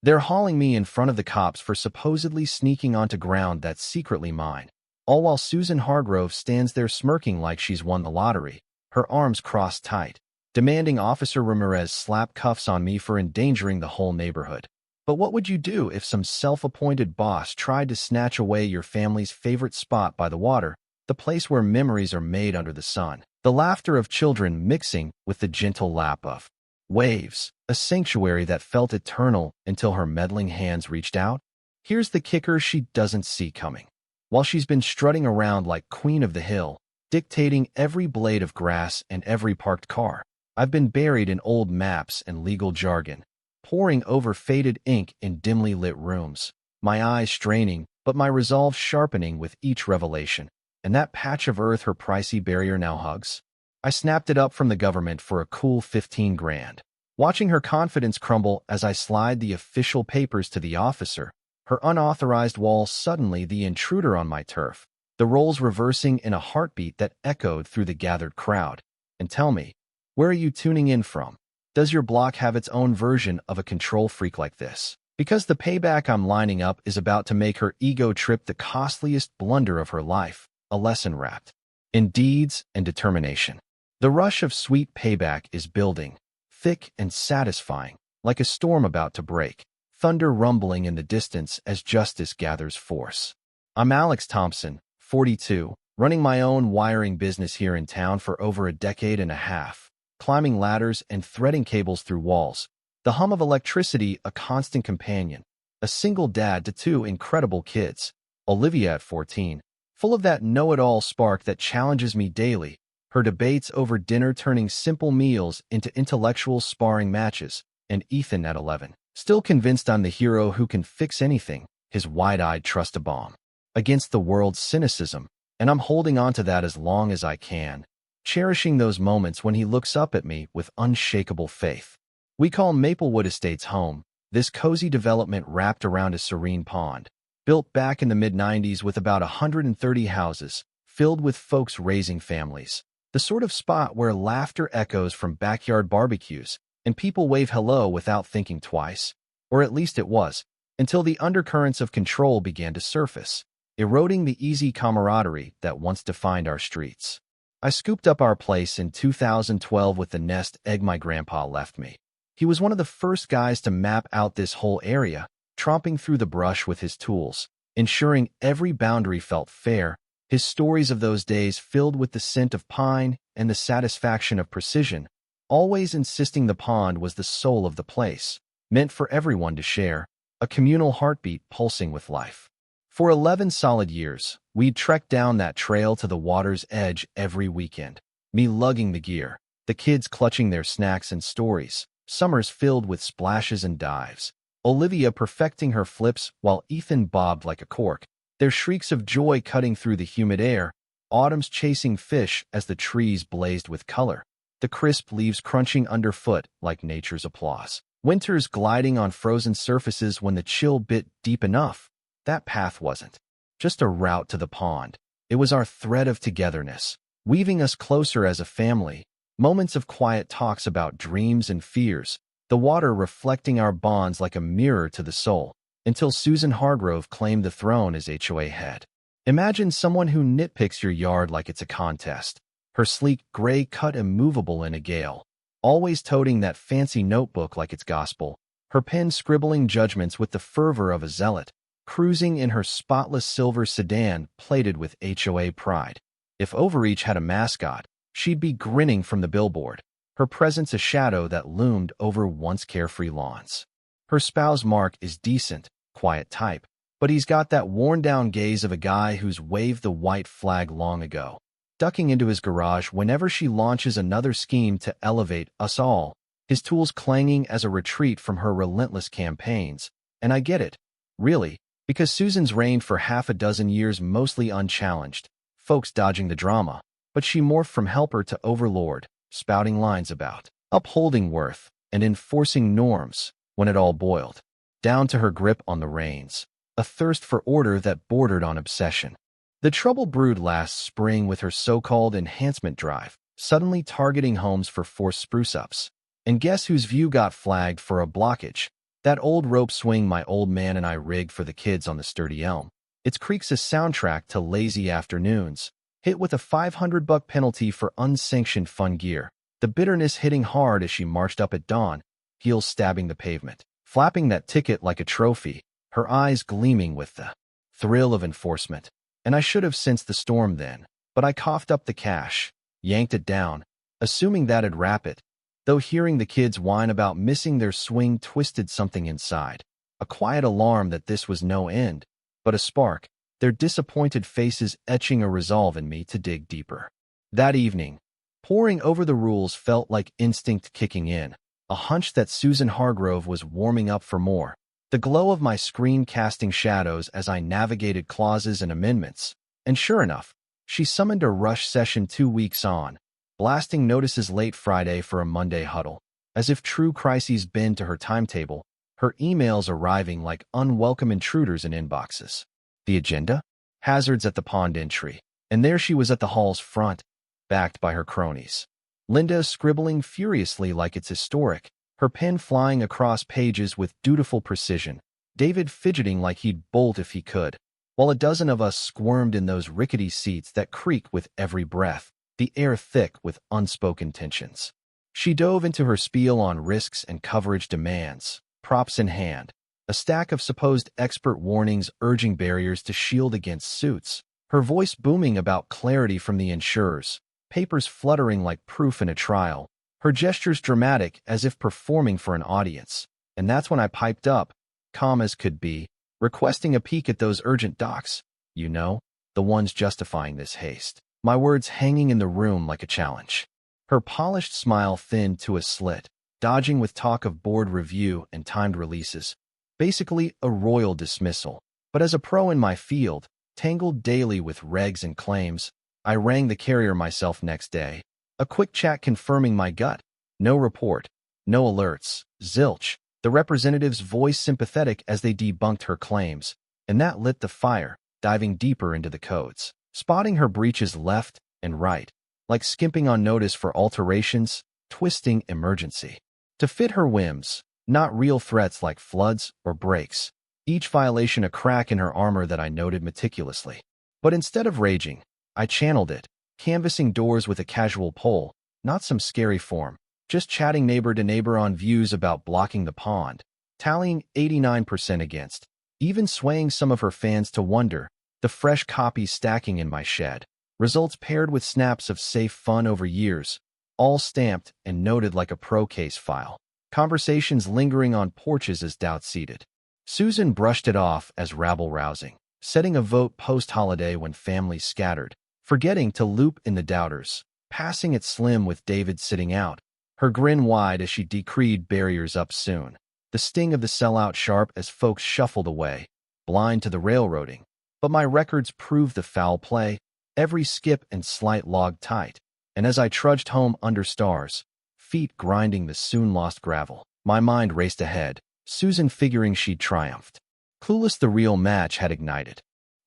They're hauling me in front of the cops for supposedly sneaking onto ground that's secretly mine, all while Susan Hargrove stands there smirking like she's won the lottery, her arms crossed tight, demanding Officer Ramirez slap cuffs on me for endangering the whole neighborhood. But what would you do if some self-appointed boss tried to snatch away your family's favorite spot by the water, the place where memories are made under the sun, the laughter of children mixing with the gentle lap of waves, a sanctuary that felt eternal until her meddling hands reached out? Here's the kicker she doesn't see coming. While she's been strutting around like Queen of the Hill, dictating every blade of grass and every parked car, I've been buried in old maps and legal jargon, poring over faded ink in dimly lit rooms, my eyes straining but my resolve sharpening with each revelation. And that patch of earth her pricey barrier now hugs? I snapped it up from the government for a cool 15 grand. Watching her confidence crumble as I slide the official papers to the officer, her unauthorized wall suddenly the intruder on my turf, the roles reversing in a heartbeat that echoed through the gathered crowd. And tell me, where are you tuning in from? Does your block have its own version of a control freak like this? Because the payback I'm lining up is about to make her ego trip the costliest blunder of her life, a lesson wrapped in deeds and determination. The rush of sweet payback is building, thick and satisfying, like a storm about to break, thunder rumbling in the distance as justice gathers force. I'm Alex Thompson, 42, running my own wiring business here in town for over a decade and a half, climbing ladders and threading cables through walls, the hum of electricity a constant companion, a single dad to two incredible kids, Olivia at 14, full of that know-it-all spark that challenges me daily, her debates over dinner turning simple meals into intellectual sparring matches, and Ethan at 11, still convinced I'm the hero who can fix anything, his wide-eyed trust a bomb against the world's cynicism, and I'm holding on to that as long as I can, cherishing those moments when he looks up at me with unshakable faith. We call Maplewood Estates home, this cozy development wrapped around a serene pond, built back in the mid-90s with about 130 houses, filled with folks raising families. The sort of spot where laughter echoes from backyard barbecues, and people wave hello without thinking twice. Or at least it was, until the undercurrents of control began to surface, eroding the easy camaraderie that once defined our streets. I scooped up our place in 2012 with the nest egg my grandpa left me. He was one of the first guys to map out this whole area, tromping through the brush with his tools, ensuring every boundary felt fair, his stories of those days filled with the scent of pine and the satisfaction of precision, always insisting the pond was the soul of the place, meant for everyone to share, a communal heartbeat pulsing with life. For 11 solid years, we'd trekked down that trail to the water's edge every weekend, me lugging the gear, the kids clutching their snacks and stories, summers filled with splashes and dives, Olivia perfecting her flips while Ethan bobbed like a cork, their shrieks of joy cutting through the humid air, autumns chasing fish as the trees blazed with color, the crisp leaves crunching underfoot like nature's applause, winters gliding on frozen surfaces when the chill bit deep enough. That path wasn't just a route to the pond. It was our thread of togetherness, weaving us closer as a family, moments of quiet talks about dreams and fears, the water reflecting our bonds like a mirror to the soul, until Susan Hargrove claimed the throne as HOA head. Imagine someone who nitpicks your yard like it's a contest, her sleek gray cut immovable in a gale, always toting that fancy notebook like it's gospel, her pen scribbling judgments with the fervor of a zealot, cruising in her spotless silver sedan plated with HOA pride. If Overreach had a mascot, she'd be grinning from the billboard, her presence a shadow that loomed over once carefree lawns. Her spouse Mark is decent, quiet type, but he's got that worn-down gaze of a guy who's waved the white flag long ago, ducking into his garage whenever she launches another scheme to elevate us all, his tools clanging as a retreat from her relentless campaigns. And I get it, really, because Susan's reigned for half a dozen years mostly unchallenged, folks dodging the drama, but she morphed from helper to overlord, spouting lines about upholding worth and enforcing norms when it all boiled down to her grip on the reins, a thirst for order that bordered on obsession. The trouble brewed last spring with her so-called enhancement drive, suddenly targeting homes for forced spruce-ups. And guess whose view got flagged for a blockage? That old rope swing my old man and I rigged for the kids on the sturdy elm. Its creaks a soundtrack to lazy afternoons, hit with a $500 penalty for unsanctioned fun gear. The bitterness hitting hard as she marched up at dawn, heels stabbing the pavement, flapping that ticket like a trophy, her eyes gleaming with the thrill of enforcement. And I should have sensed the storm then, but I coughed up the cash, yanked it down, assuming that'd wrap it, though hearing the kids whine about missing their swing twisted something inside. A quiet alarm that this was no end, but a spark, their disappointed faces etching a resolve in me to dig deeper. That evening, poring over the rules felt like instinct kicking in, a hunch that Susan Hargrove was warming up for more. The glow of my screen casting shadows as I navigated clauses and amendments, and sure enough, she summoned a rush session 2 weeks on, blasting notices late Friday for a Monday huddle. As if true crises bend to her timetable, her emails arriving like unwelcome intruders in inboxes. The agenda? Hazards at the pond entry. And there she was at the hall's front, backed by her cronies. Linda scribbling furiously like it's historic, her pen flying across pages with dutiful precision, David fidgeting like he'd bolt if he could, while a dozen of us squirmed in those rickety seats that creak with every breath, the air thick with unspoken tensions. She dove into her spiel on risks and coverage demands, props in hand, a stack of supposed expert warnings urging barriers to shield against suits, her voice booming about clarity from the insurers, papers fluttering like proof in a trial, her gestures dramatic as if performing for an audience. And that's when I piped up, calm as could be, requesting a peek at those urgent docs, you know, the ones justifying this haste. My words hanging in the room like a challenge. Her polished smile thinned to a slit, dodging with talk of board review and timed releases. Basically a royal dismissal. But as a pro in my field, tangled daily with regs and claims, I rang the carrier myself next day. A quick chat confirming my gut. No report. No alerts. Zilch. The representative's voice sympathetic as they debunked her claims. And that lit the fire, diving deeper into the codes. Spotting her breaches left and right, like skimping on notice for alterations, twisting emergency. To fit her whims, not real threats like floods or breaks. Each violation a crack in her armor that I noted meticulously. But instead of raging, I channeled it, canvassing doors with a casual poll, not some scary form, just chatting neighbor to neighbor on views about blocking the pond, tallying 89% against, even swaying some of her fans to wonder, the fresh copies stacking in my shed, results paired with snaps of safe fun over years, all stamped and noted like a pro case file. Conversations lingering on porches as doubt seated. Susan brushed it off as rabble-rousing, setting a vote post-holiday when families scattered, forgetting to loop in the doubters, passing it slim with David sitting out, her grin wide as she decreed barriers up soon, the sting of the sellout sharp as folks shuffled away, blind to the railroading. But my records proved the foul play, every skip and slight log tight, and as I trudged home under stars, feet grinding the soon-lost gravel, my mind raced ahead, Susan figuring she'd triumphed. Clueless the real match had ignited.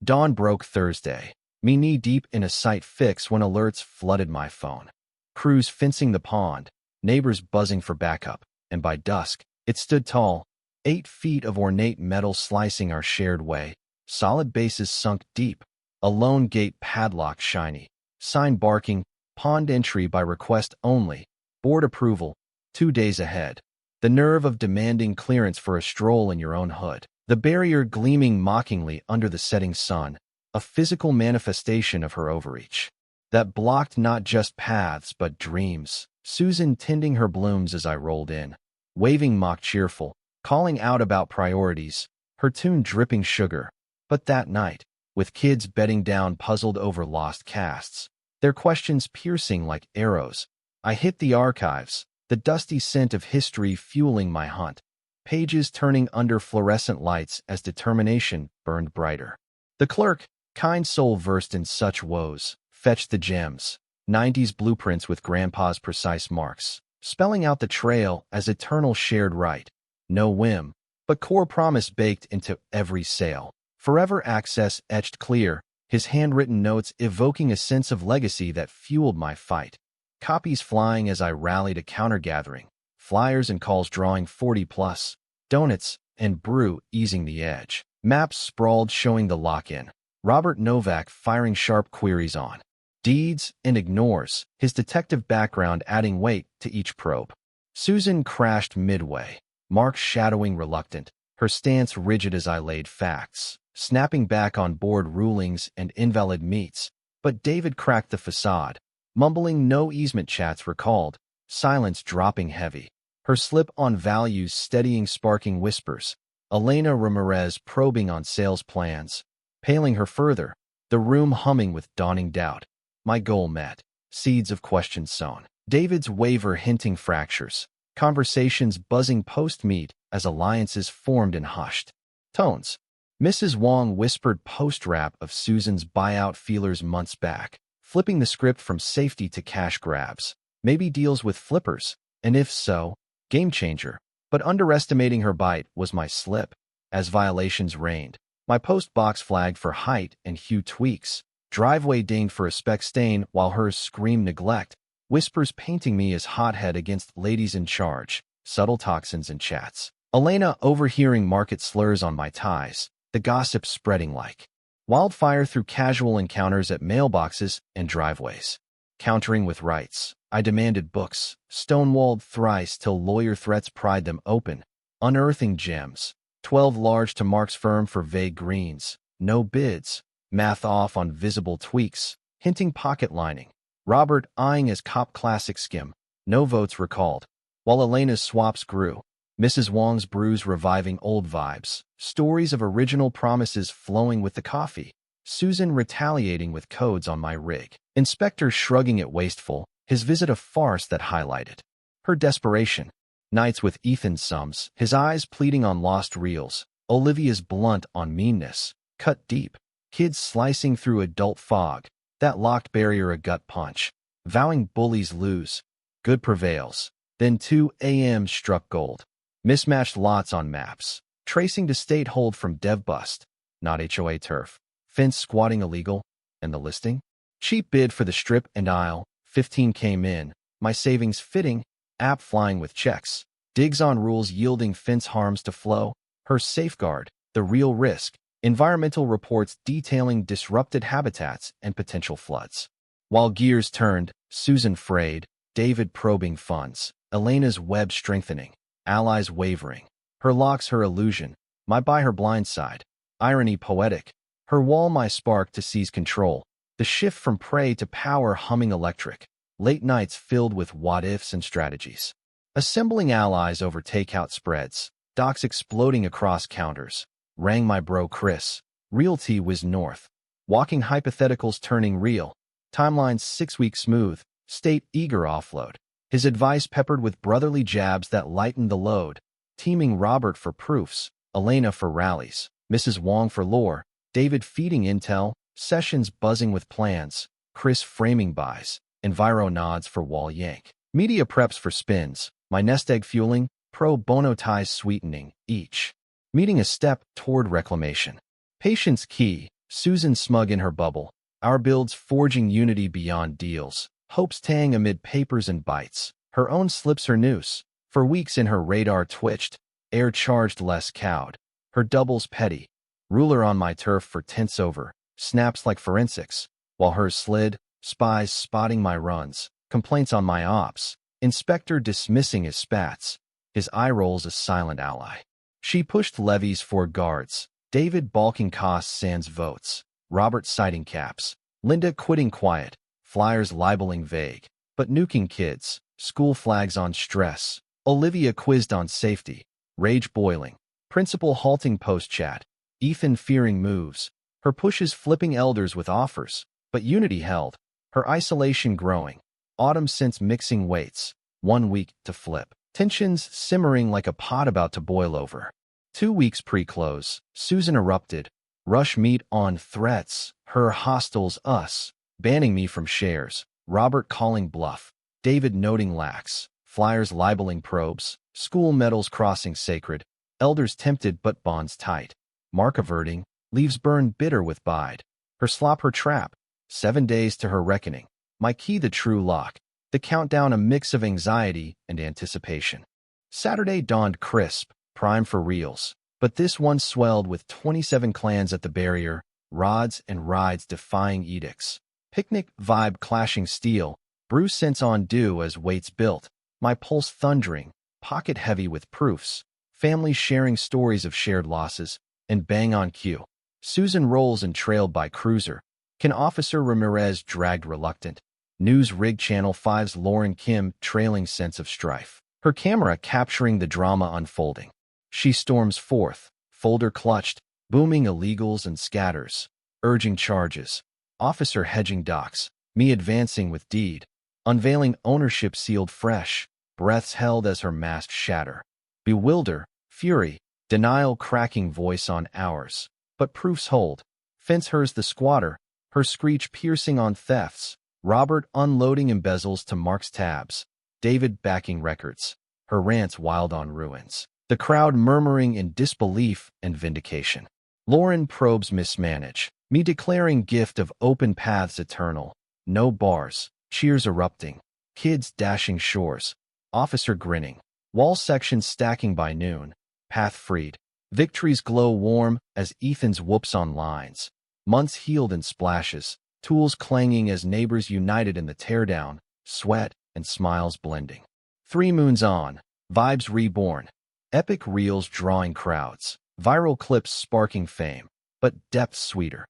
Dawn broke Thursday, me knee-deep in a site fix when alerts flooded my phone. Crews fencing the pond, neighbors buzzing for backup, and by dusk, it stood tall, 8 feet of ornate metal slicing our shared way, solid bases sunk deep, a lone gate padlock shiny, sign barking, pond entry by request only, board approval, 2 days ahead. The nerve of demanding clearance for a stroll in your own hood. The barrier gleaming mockingly under the setting sun, a physical manifestation of her overreach. That blocked not just paths but dreams. Susan tending her blooms as I rolled in, waving mock cheerful, calling out about priorities, her tune dripping sugar. But that night, with kids bedding down puzzled over lost casts, their questions piercing like arrows, I hit the archives, the dusty scent of history fueling my hunt, pages turning under fluorescent lights as determination burned brighter. The clerk, kind soul versed in such woes, fetched the gems, 90s blueprints with Grandpa's precise marks, spelling out the trail as eternal shared right. No whim, but core promise baked into every sale. Forever access etched clear, his handwritten notes evoking a sense of legacy that fueled my fight. Copies flying as I rallied a counter-gathering, flyers and calls drawing 40+, donuts, and brew easing the edge. Maps sprawled showing the lock-in. Robert Novak firing sharp queries on deeds and ignores, his detective background adding weight to each probe. Susan crashed midway, Mark shadowing reluctant, her stance rigid as I laid facts, snapping back on board rulings and invalid meets. But David cracked the facade, mumbling no easement chats recalled, silence dropping heavy. Her slip on values steadying sparking whispers. Elena Ramirez probing on sales plans, paling her further, the room humming with dawning doubt. My goal met. Seeds of questions sown. David's waiver hinting fractures. Conversations buzzing post-meet as alliances formed in hushed tones. Mrs. Wong whispered post-rap of Susan's buyout feelers months back, flipping the script from safety to cash grabs. Maybe deals with flippers, and if so, game changer. But underestimating her bite was my slip. As violations reigned, my post box flagged for height and hue tweaks. Driveway dinged for a speck stain while hers screamed neglect. Whispers painting me as hothead against ladies in charge. Subtle toxins and chats. Elena overhearing market slurs on my ties. The gossip spreading like wildfire through casual encounters at mailboxes and driveways. Countering with rights, I demanded books, stonewalled thrice till lawyer threats pried them open. Unearthing gems. 12 large to Mark's firm for vague greens. No bids. Math off on visible tweaks, hinting pocket lining. Robert eyeing as cop classic skim. No votes recalled. While Elena's swaps grew, Mrs. Wong's brews reviving old vibes. Stories of original promises flowing with the coffee. Susan retaliating with codes on my rig. Inspector shrugging at wasteful, his visit a farce that highlighted her desperation. Nights with Ethan sums, his eyes pleading on lost reels. Olivia's blunt on meanness, cut deep. Kids slicing through adult fog, that locked barrier a gut punch. Vowing bullies lose, good prevails. Then 2 a.m. struck gold. Mismatched lots on maps. Tracing to state hold from dev bust, not HOA turf. Fence squatting illegal, and the listing? Cheap bid for the strip and aisle, 15 came in. My savings fitting, app flying with checks. Digs on rules yielding fence harms to flow. Her safeguard, the real risk. Environmental reports detailing disrupted habitats and potential floods. While gears turned, Susan frayed, David probing funds, Elena's web strengthening, allies wavering. Her locks her illusion, my by her blind side. Irony poetic. Her wall my spark to seize control. The shift from prey to power humming electric. Late nights filled with what-ifs and strategies. Assembling allies over takeout spreads. Docs exploding across counters. Rang my bro Chris. Realty whiz north. Walking hypotheticals turning real. Timelines 6 weeks smooth. State eager offload. His advice peppered with brotherly jabs that lightened the load. Teaming Robert for proofs. Elena for rallies. Mrs. Wong for lore. David feeding intel. Sessions buzzing with plans. Chris framing buys. Enviro nods for wall yank. Media preps for spins. My nest egg fueling. Pro bono ties sweetening. Each meeting a step toward reclamation. Patience key, Susan smug in her bubble. Our builds forging unity beyond deals. Hopes tang amid papers and bites. Her own slips her noose. For weeks in her radar twitched. Air charged less cowed. Her doubles petty. Ruler on my turf for tenths over. Snaps like forensics. While hers slid, spies spotting my runs. Complaints on my ops. Inspector dismissing his spats. His eye rolls a silent ally. She pushed levies for guards. David balking costs sans votes. Robert citing caps. Linda quitting quiet. Flyers libeling vague. But nuking kids. School flags on stress. Olivia quizzed on safety. Rage boiling. Principal halting post-chat. Ethan fearing moves. Her pushes flipping elders with offers. But unity held. Her isolation growing. Autumn scents mixing weights. 1 week to flip. Tensions simmering like a pot about to boil over. 2 weeks pre-close, Susan erupted. Rush meet on threats. Her hostiles us. Banning me from shares. Robert calling bluff. David noting lax. Flyers libeling probes. School medals crossing sacred. Elders tempted but bonds tight. Mark averting. Leaves burn bitter with bide. Her slop her trap. 7 days to her reckoning. My key the true lock. The countdown a mix of anxiety and anticipation. Saturday dawned crisp. prime for reals. But this one swelled with 27 clans at the barrier, rods and rides defying edicts. Picnic vibe clashing steel, brew sense on due as weights built, my pulse thundering, pocket heavy with proofs, families sharing stories of shared losses, and bang on cue. Susan rolls and trailed by cruiser. Can Officer Ramirez dragged reluctant. News rig Channel 5's Lauren Kim trailing sense of strife. Her camera capturing the drama unfolding. She storms forth, folder clutched, booming illegals and scatters, urging charges. Officer hedging docks, me advancing with deed, unveiling ownership sealed fresh, breaths held as her mask shatter. Bewilder, fury, denial cracking voice on ours. But proofs hold. Fence hers the squatter, her screech piercing on thefts. Robert unloading embezzles to Mark's tabs. David backing records. Her rants wild on ruins. The crowd murmuring in disbelief and vindication. Lauren probes mismanage. Me declaring gift of open paths eternal. No bars. Cheers erupting. Kids dashing shores. Officer grinning. Wall sections stacking by noon. Path freed. Victories glow warm as Ethan's whoops on lines. Months healed in splashes. Tools clanging as neighbors united in the teardown. Sweat and smiles blending. 3 moons on. Vibes reborn. Epic reels drawing crowds. Viral clips sparking fame. But depth sweeter.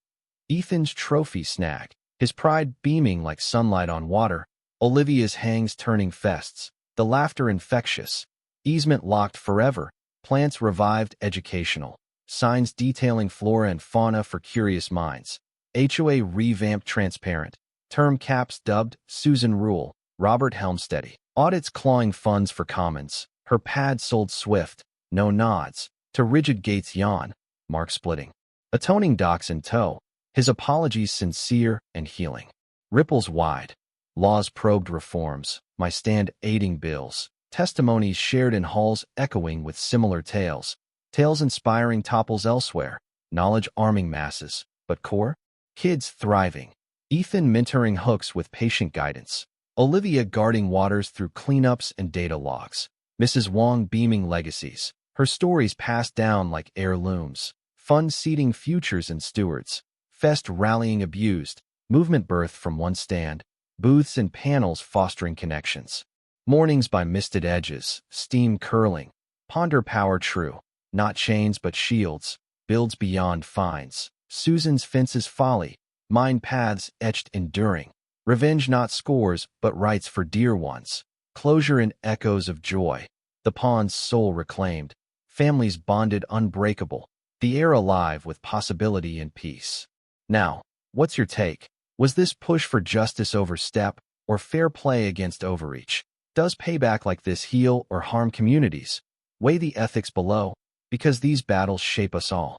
Ethan's trophy snagged. His pride beaming like sunlight on water. Olivia's hangs turning fests. The laughter infectious. Easement locked forever. Plants revived educational. Signs detailing flora and fauna for curious minds. HOA revamped transparent. Term caps dubbed Susan Rule. Robert Helmsteady. Audits clawing funds for commons. Her pad sold swift. No nods. To rigid gates yawn. Mark splitting. Atoning docks in tow. His apologies sincere and healing. Ripples wide. Laws probed reforms. My stand aiding bills. Testimonies shared in halls echoing with similar tales. Tales inspiring topples elsewhere. Knowledge arming masses. But core? Kids thriving. Ethan mentoring hooks with patient guidance. Olivia guarding waters through cleanups and data logs. Mrs. Wong beaming legacies. Her stories passed down like heirlooms. Fund seeding futures and stewards. Fest rallying abused. Movement birthed from one stand. Booths and panels fostering connections. Mornings by misted edges. Steam curling. Ponder power true. Not chains but shields. Builds beyond fines. Susan's fences folly. Mind paths etched enduring. Revenge not scores but rights for dear ones. Closure in echoes of joy. The pawn's soul reclaimed. Families bonded unbreakable. The air alive with possibility and peace. Now, what's your take? Was this push for justice overstep or fair play against overreach? Does payback like this heal or harm communities? Weigh the ethics below, because these battles shape us all.